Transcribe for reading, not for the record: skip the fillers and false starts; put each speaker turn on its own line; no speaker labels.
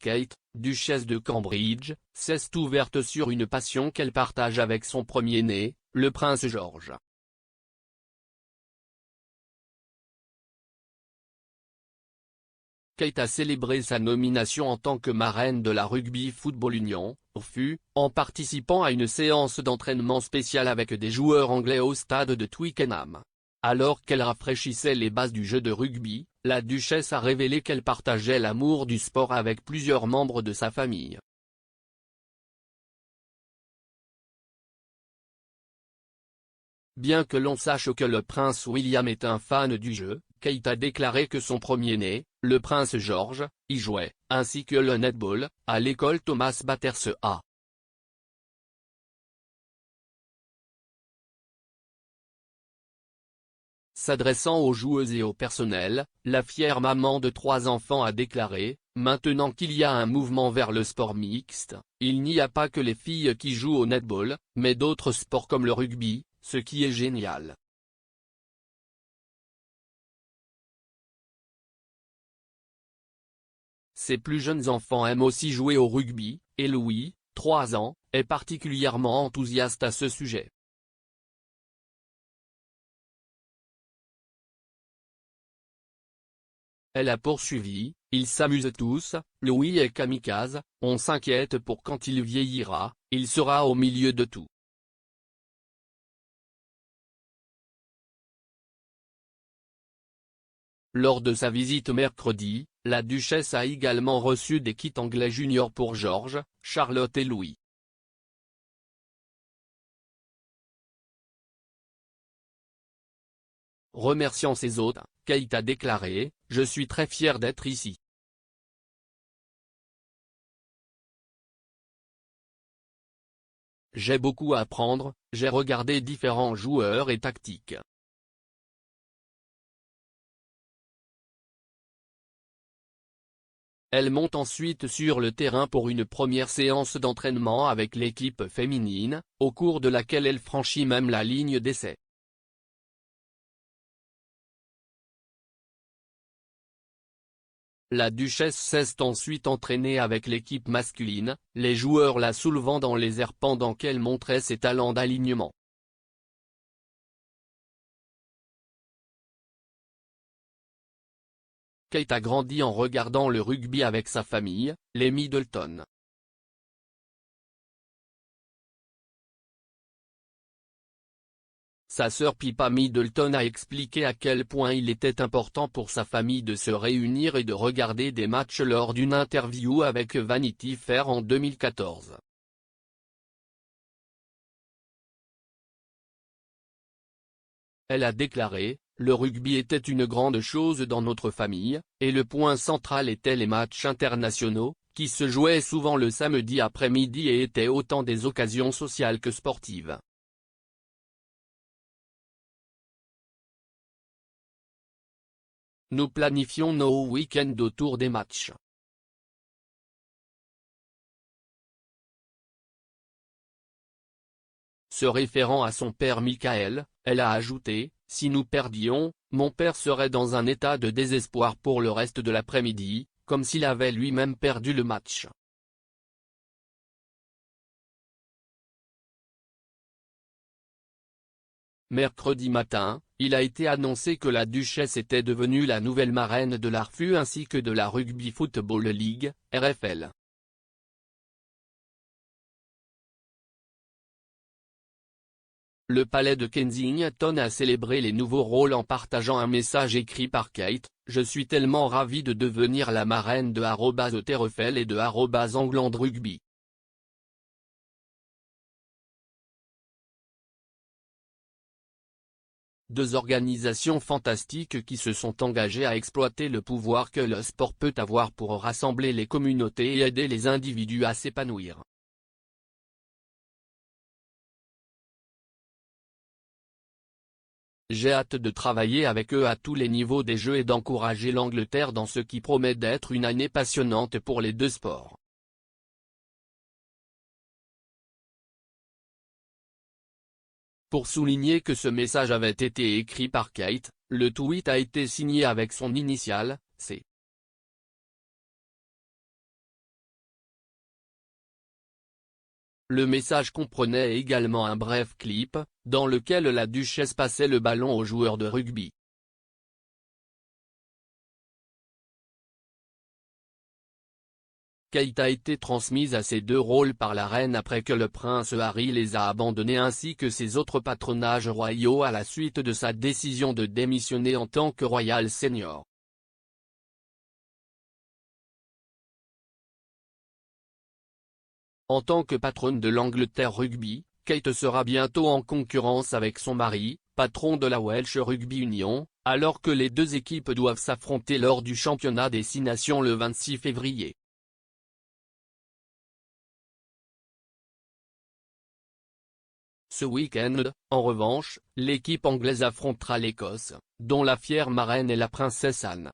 Kate, duchesse de Cambridge, s'est ouverte sur une passion qu'elle partage avec son premier-né, le prince George. Kate a célébré sa nomination en tant que marraine de la Rugby Football Union, RFU, en participant à une séance d'entraînement spéciale avec des joueurs anglais au stade de Twickenham. Alors qu'elle rafraîchissait les bases du jeu de rugby, la duchesse a révélé qu'elle partageait l'amour du sport avec plusieurs membres de sa famille. Bien que l'on sache que le prince William est un fan du jeu, Kate a déclaré que son premier-né, le prince George, y jouait, ainsi que le netball, à l'école Thomas Bathurst A. S'adressant aux joueuses et au personnel, la fière maman de 3 enfants a déclaré: « Maintenant qu'il y a un mouvement vers le sport mixte, il n'y a pas que les filles qui jouent au netball, mais d'autres sports comme le rugby, ce qui est génial. » Ses plus jeunes enfants aiment aussi jouer au rugby, et Louis, 3 ans, est particulièrement enthousiaste à ce sujet. Elle a poursuivi: « Ils s'amusent tous, Louis est kamikaze, on s'inquiète pour quand il vieillira, il sera au milieu de tout. » Lors de sa visite mercredi, la duchesse a également reçu des kits anglais juniors pour George, Charlotte et Louis. Remerciant ses hôtes, Kate a déclaré: « Je suis très fière d'être ici. J'ai beaucoup à apprendre, j'ai regardé différents joueurs et tactiques. Elle monte ensuite sur le terrain pour une première séance d'entraînement avec l'équipe féminine, au cours de laquelle elle franchit même la ligne d'essai. La duchesse s'est ensuite entraînée avec l'équipe masculine, les joueurs la soulevant dans les airs pendant qu'elle montrait ses talents d'alignement. Kate a grandi en regardant le rugby avec sa famille, les Middleton. Sa sœur Pippa Middleton a expliqué à quel point il était important pour sa famille de se réunir et de regarder des matchs lors d'une interview avec Vanity Fair en 2014. Elle a déclaré: « Le rugby était une grande chose dans notre famille, et le point central était les matchs internationaux, qui se jouaient souvent le samedi après-midi et étaient autant des occasions sociales que sportives. » Nous planifions nos week-ends autour des matchs. Se référant à son père Michael, elle a ajouté: « Si nous perdions, mon père serait dans un état de désespoir pour le reste de l'après-midi, comme s'il avait lui-même perdu le match. » Mercredi matin, il a été annoncé que la duchesse était devenue la nouvelle marraine de la RFU ainsi que de la Rugby Football League, RFL. Le palais de Kensington a célébré les nouveaux rôles en partageant un message écrit par Kate: « Je suis tellement ravie de devenir la marraine de @auterrefel et de @englandrugby. » Deux organisations fantastiques qui se sont engagées à exploiter le pouvoir que le sport peut avoir pour rassembler les communautés et aider les individus à s'épanouir. J'ai hâte de travailler avec eux à tous les niveaux des jeux et d'encourager l'Angleterre dans ce qui promet d'être une année passionnante pour les deux sports. Pour souligner que ce message avait été écrit par Kate, le tweet a été signé avec son initiale, C. Le message comprenait également un bref clip, dans lequel la duchesse passait le ballon aux joueurs de rugby. Kate a été transmise à ces deux rôles par la reine après que le prince Harry les a abandonnés ainsi que ses autres patronages royaux à la suite de sa décision de démissionner en tant que royal senior. En tant que patronne de l'Angleterre Rugby, Kate sera bientôt en concurrence avec son mari, patron de la Welsh Rugby Union, alors que les deux équipes doivent s'affronter lors du championnat des 6 nations le 26 février. Ce week-end, en revanche, l'équipe anglaise affrontera l'Écosse, dont la fière marraine est la princesse Anne.